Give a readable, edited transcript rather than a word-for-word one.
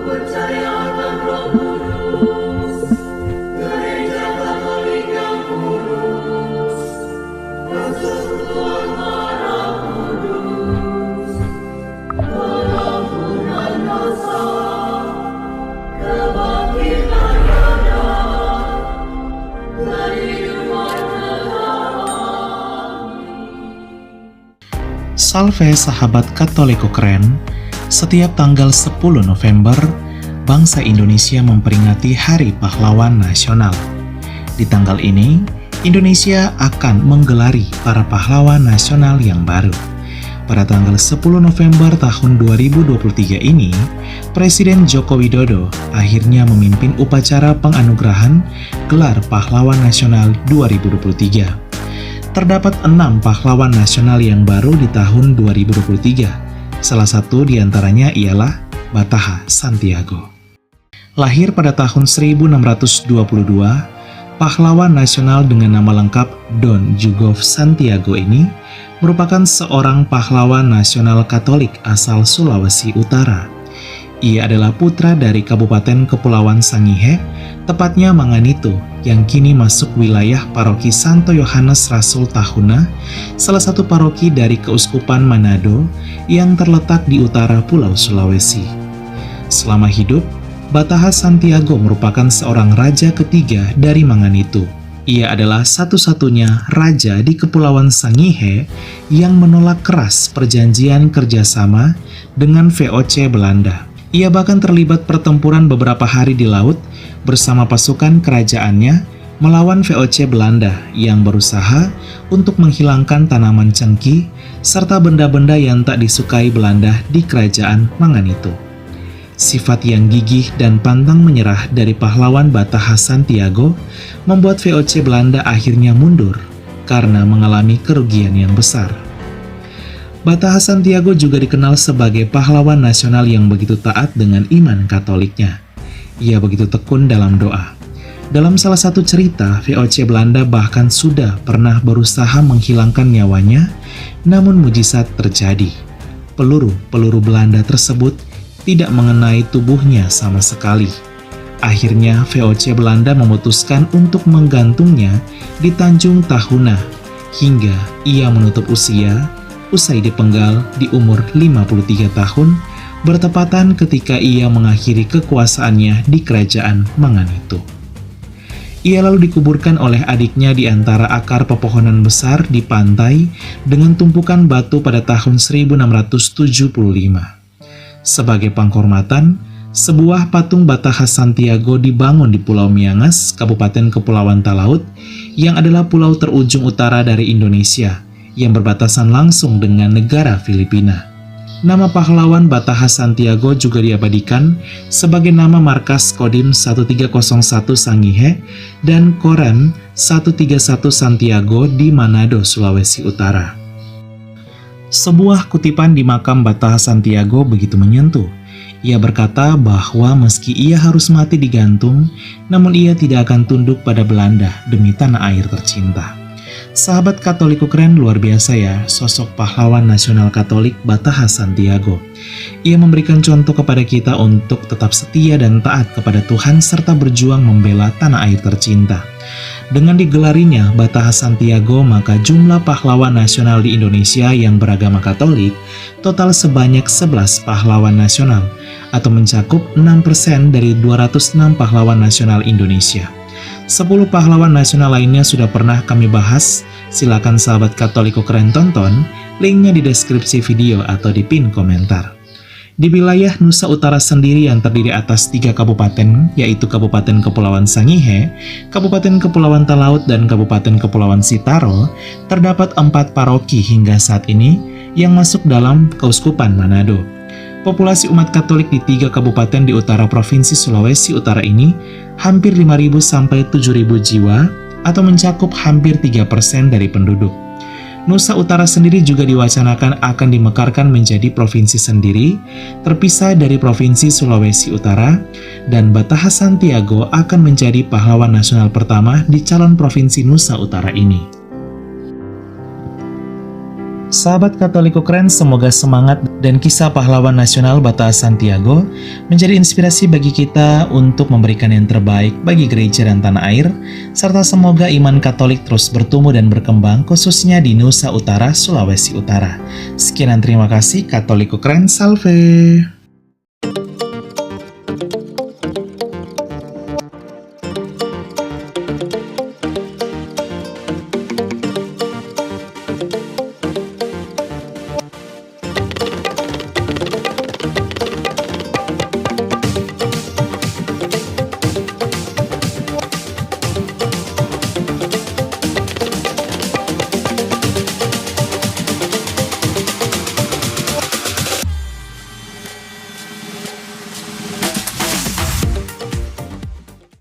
percaya akan Roh Kudus, Gereja Katolik yang kudus, persekutuan darah kudus, pengampunan dosa, kebangkitan badan, dan kehidupan kekal. Salve sahabat Katoliko keren, setiap tanggal 10 November, bangsa Indonesia memperingati Hari Pahlawan Nasional. Di tanggal ini, Indonesia akan menggelari para pahlawan nasional yang baru. Pada tanggal 10 November tahun 2023 ini, Presiden Joko Widodo akhirnya memimpin upacara penganugerahan Gelar Pahlawan Nasional 2023. Terdapat 6 pahlawan nasional yang baru di tahun 2023. Salah satu di antaranya ialah Bataha Santiago. Lahir pada tahun 1622, pahlawan nasional dengan nama lengkap Don Jugov Santiago ini merupakan seorang pahlawan nasional Katolik asal Sulawesi Utara. Ia adalah putra dari Kabupaten Kepulauan Sangihe, tepatnya Manganito, yang kini masuk wilayah paroki Santo Yohanes Rasul Tahuna, salah satu paroki dari Keuskupan Manado yang terletak di utara Pulau Sulawesi. Selama hidup, Bataha Santiago merupakan seorang raja ketiga dari Manganito. Ia adalah satu-satunya raja di Kepulauan Sangihe yang menolak keras perjanjian kerjasama dengan VOC Belanda. Ia bahkan terlibat pertempuran beberapa hari di laut bersama pasukan kerajaannya melawan VOC Belanda yang berusaha untuk menghilangkan tanaman cengkih serta benda-benda yang tak disukai Belanda di kerajaan Manganito. Sifat yang gigih dan pantang menyerah dari pahlawan Bataha Santiago membuat VOC Belanda akhirnya mundur karena mengalami kerugian yang besar. Bataha Santiago juga dikenal sebagai pahlawan nasional yang begitu taat dengan iman Katoliknya. Ia begitu tekun dalam doa. Dalam salah satu cerita, VOC Belanda bahkan sudah pernah berusaha menghilangkan nyawanya, namun mujizat terjadi. Peluru Belanda tersebut tidak mengenai tubuhnya sama sekali. Akhirnya VOC Belanda memutuskan untuk menggantungnya di Tanjung Tahuna hingga ia menutup usia, usai dipenggal di umur 53 tahun, bertepatan ketika ia mengakhiri kekuasaannya di kerajaan Manganito. Ia lalu dikuburkan oleh adiknya di antara akar pepohonan besar di pantai dengan tumpukan batu pada tahun 1675. Sebagai penghormatan, sebuah patung Bataha Santiago dibangun di Pulau Miangas, Kabupaten Kepulauan Talaut, yang adalah pulau terujung utara dari Indonesia, yang berbatasan langsung dengan negara Filipina. Nama pahlawan Bataha Santiago juga diabadikan sebagai nama markas Kodim 1301 Sangihe dan Koran 131 Santiago di Manado, Sulawesi Utara. Sebuah kutipan di makam Bataha Santiago begitu menyentuh. Ia berkata bahwa meski ia harus mati digantung, namun ia tidak akan tunduk pada Belanda demi tanah air tercinta. Sahabat Katoliko keren, luar biasa ya sosok pahlawan nasional Katolik Bataha Santiago. Ia memberikan contoh kepada kita untuk tetap setia dan taat kepada Tuhan serta berjuang membela tanah air tercinta. Dengan digelarinya Bataha Santiago, maka jumlah pahlawan nasional di Indonesia yang beragama Katolik total sebanyak 11 pahlawan nasional atau mencakup 6% dari 206 pahlawan nasional Indonesia. 10 pahlawan nasional lainnya sudah pernah kami bahas, silakan sahabat Katoliko keren tonton, linknya di deskripsi video atau di pin komentar. Di wilayah Nusa Utara sendiri yang terdiri atas 3 kabupaten, yaitu Kabupaten Kepulauan Sangihe, Kabupaten Kepulauan Talaut, dan Kabupaten Kepulauan Sitaro, terdapat 4 paroki hingga saat ini yang masuk dalam Keuskupan Manado. Populasi umat Katolik di 3 kabupaten di utara Provinsi Sulawesi Utara ini hampir 5.000 sampai 7.000 jiwa atau mencakup hampir 3% dari penduduk. Nusa Utara sendiri juga diwacanakan akan dimekarkan menjadi provinsi sendiri, terpisah dari Provinsi Sulawesi Utara, dan Bataha Santiago akan menjadi pahlawan nasional pertama di calon Provinsi Nusa Utara ini. Sahabat Katoliko keren, semoga semangat dan kisah pahlawan nasional Bata Santiago menjadi inspirasi bagi kita untuk memberikan yang terbaik bagi gereja dan tanah air, serta semoga iman Katolik terus bertumbuh dan berkembang khususnya di Nusa Utara, Sulawesi Utara. Sekian dan terima kasih. Katoliko keren, salve!